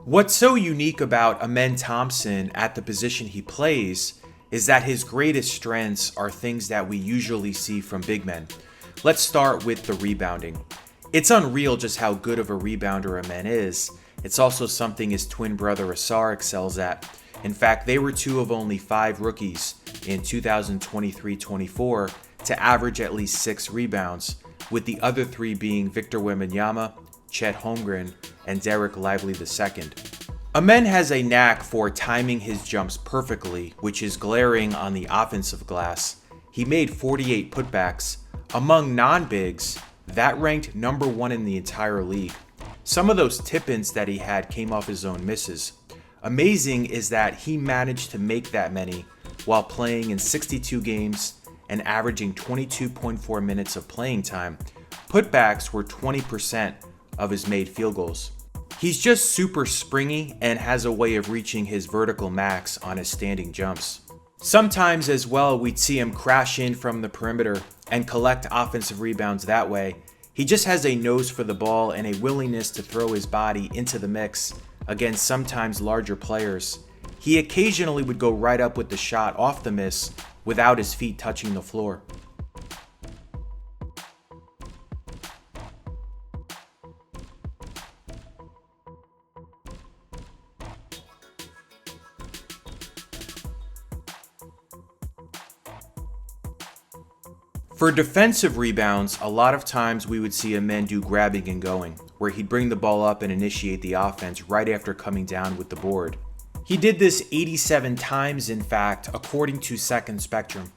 What's so unique about Amen Thompson at the position he plays is that his greatest strengths are things that we usually see from big men. Let's start with the rebounding. It's unreal just how good of a rebounder Amen is. It's also something his twin brother Asar excels at. In fact, they were two of only 5 rookies in 2023-24 to average at least 6 rebounds, with the other 3 being Victor Wembanyama, Chet Holmgren, and Derek Lively II. Amen has a knack for timing his jumps perfectly, which is glaring on the offensive glass. He made 48 putbacks. Among non-bigs, that ranked number 1 in the entire league. Some of those tip-ins that he had came off his own misses. Amazing is that he managed to make that many while playing in 62 games and averaging 22.4 minutes of playing time. Putbacks were 20% of his made field goals. He's just super springy and has a way of reaching his vertical max on his standing jumps. Sometimes as well, we'd see him crash in from the perimeter and collect offensive rebounds that way. He just has a nose for the ball and a willingness to throw his body into the mix against sometimes larger players. He occasionally would go right up with the shot off the miss without his feet touching the floor. For defensive rebounds, a lot of times we would see Amen do grabbing and going, where he'd bring the ball up and initiate the offense right after coming down with the board. He did this 87 times, in fact, according to Second Spectrum.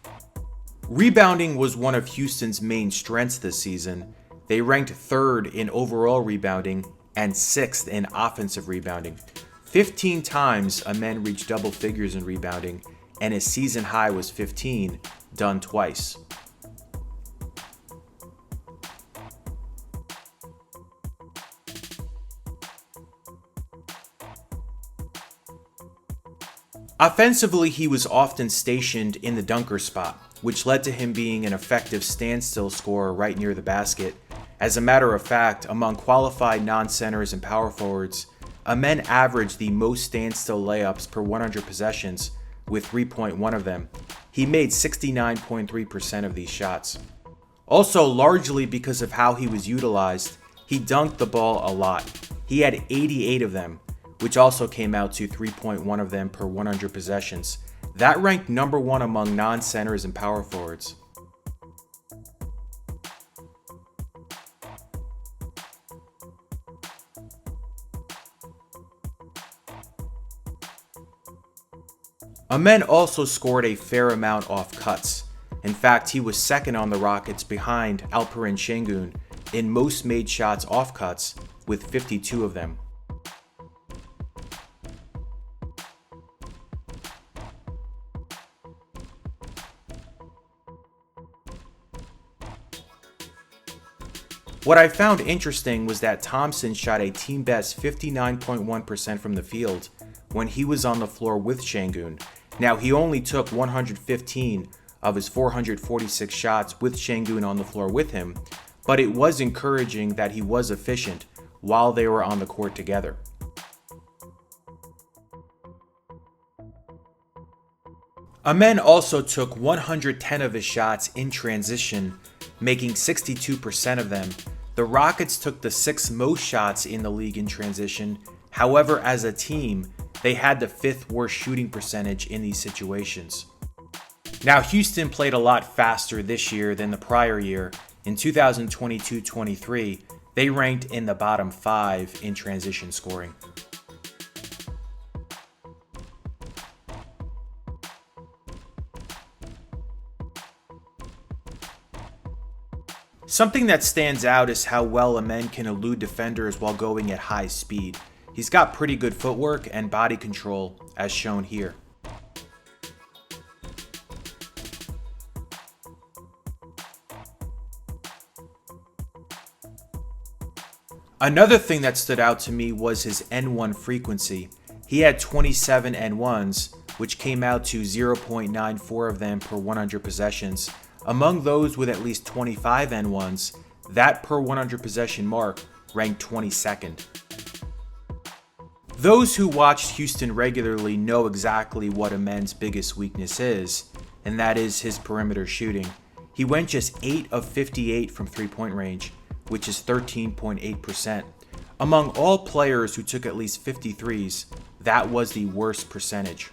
Rebounding was one of Houston's main strengths this season. They ranked 3rd in overall rebounding and 6th in offensive rebounding. 15 times Amen reached double figures in rebounding, and his season high was 15, done twice. Offensively, he was often stationed in the dunker spot, which led to him being an effective standstill scorer right near the basket. As a matter of fact, among qualified non-centers and power forwards, Amen averaged the most standstill layups per 100 possessions, with 3.1 of them. He made 69.3% of these shots. Also, largely because of how he was utilized, he dunked the ball a lot. He had 88 of them, which also came out to 3.1 of them per 100 possessions. That ranked number 1 among non-centers and power forwards. Amen also scored a fair amount off cuts. In fact, he was 2nd on the Rockets behind Alperen Şengün in most made shots off cuts, with 52 of them. What I found interesting was that Thompson shot a team best 59.1% from the field when he was on the floor with Şengün. Now, he only took 115 of his 446 shots with Şengün on the floor with him, but it was encouraging that he was efficient while they were on the court together. Amen also took 110 of his shots in transition, making 62% of them. The Rockets took the 6th most shots in the league in transition. However, as a team, they had the 5th worst shooting percentage in these situations. Now, Houston played a lot faster this year than the prior year. In 2022-23, they ranked in the bottom 5 in transition scoring. Something that stands out is how well Amen can elude defenders while going at high speed. He's got pretty good footwork and body control, as shown here. Another thing that stood out to me was his N1 frequency. He had 27 N1s, which came out to 0.94 of them per 100 possessions. Among those with at least 25 N1s, that per 100 possession mark ranked 22nd. Those who watched Houston regularly know exactly what Amen's biggest weakness is, and that is his perimeter shooting. He went just 8 of 58 from three-point range, which is 13.8%. Among all players who took at least 50 threes, that was the worst percentage.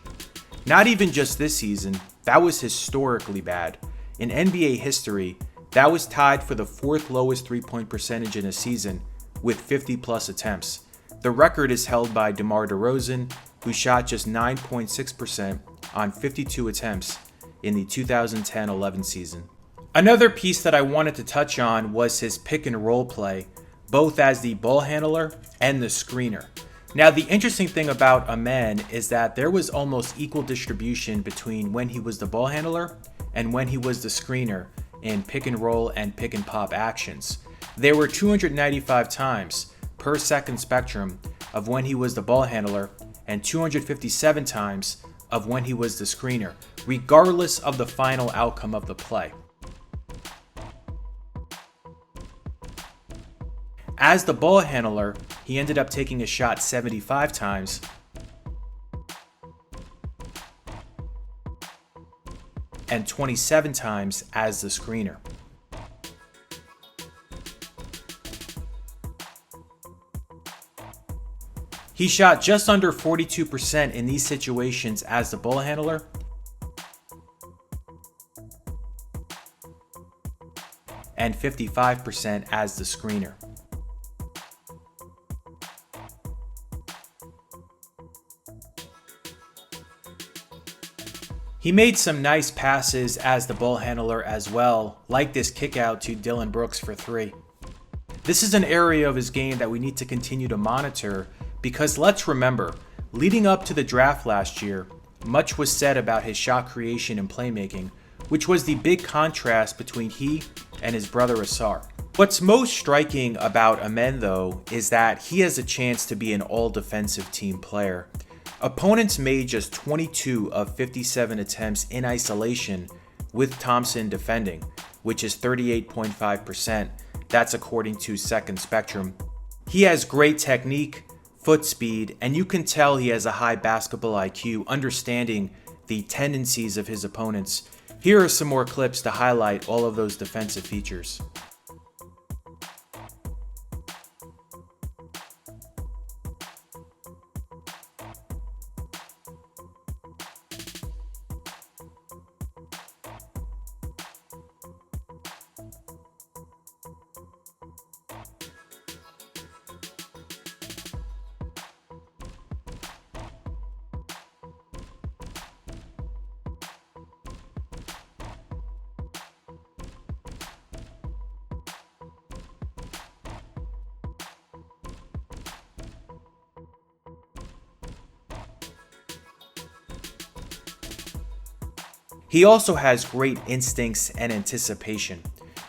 Not even just this season, that was historically bad. In NBA history, that was tied for the 4th lowest three-point percentage in a season, with 50-plus attempts. The record is held by DeMar DeRozan, who shot just 9.6% on 52 attempts in the 2010-11 season. Another piece that I wanted to touch on was his pick and roll play, both as the ball handler and the screener. Now, the interesting thing about Amen is that there was almost equal distribution between when he was the ball handler and when he was the screener in pick and roll and pick and pop actions. There were 295 times per second spectrum of when he was the ball handler and 257 times of when he was the screener, regardless of the final outcome of the play. As the ball handler, he ended up taking a shot 75 times and 27 times as the screener. He shot just under 42% in these situations as the ball handler and 55% as the screener. He made some nice passes as the ball handler as well, like this kick out to Dillon Brooks for 3. This is an area of his game that we need to continue to monitor because let's remember, leading up to the draft last year, much was said about his shot creation and playmaking, which was the big contrast between he and his brother Asar. What's most striking about Amen though is that he has a chance to be an all-defensive team player. Opponents made just 22 of 57 attempts in isolation with Thompson defending, which is 38.5%. That's according to Second Spectrum. He has great technique, foot speed, and you can tell he has a high basketball IQ, understanding the tendencies of his opponents. Here are some more clips to highlight all of those defensive features. He also has great instincts and anticipation,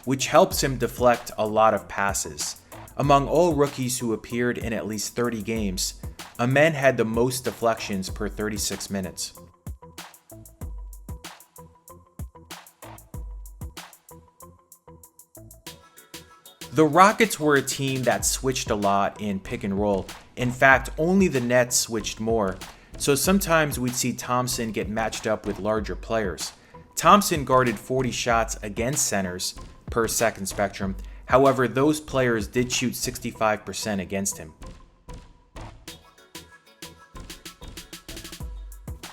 which helps him deflect a lot of passes. Among all rookies who appeared in at least 30 games, Amen had the most deflections per 36 minutes. The Rockets were a team that switched a lot in pick and roll. In fact, only the Nets switched more. So sometimes we'd see Thompson get matched up with larger players. Thompson guarded 40 shots against centers per Second Spectrum. However, those players did shoot 65% against him.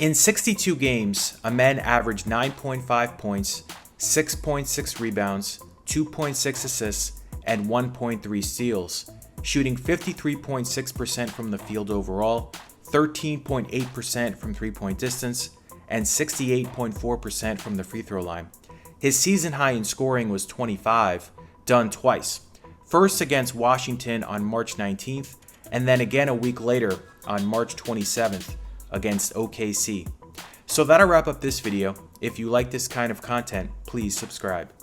In 62 games, Amen averaged 9.5 points, 6.6 rebounds, 2.6 assists, and 1.3 steals, shooting 53.6% from the field overall, 13.8% from three-point distance, and 68.4% from the free throw line. His season high in scoring was 25, done twice. First against Washington on March 19th, and then again a week later on March 27th against OKC. So that'll wrap up this video. If you like this kind of content, please subscribe.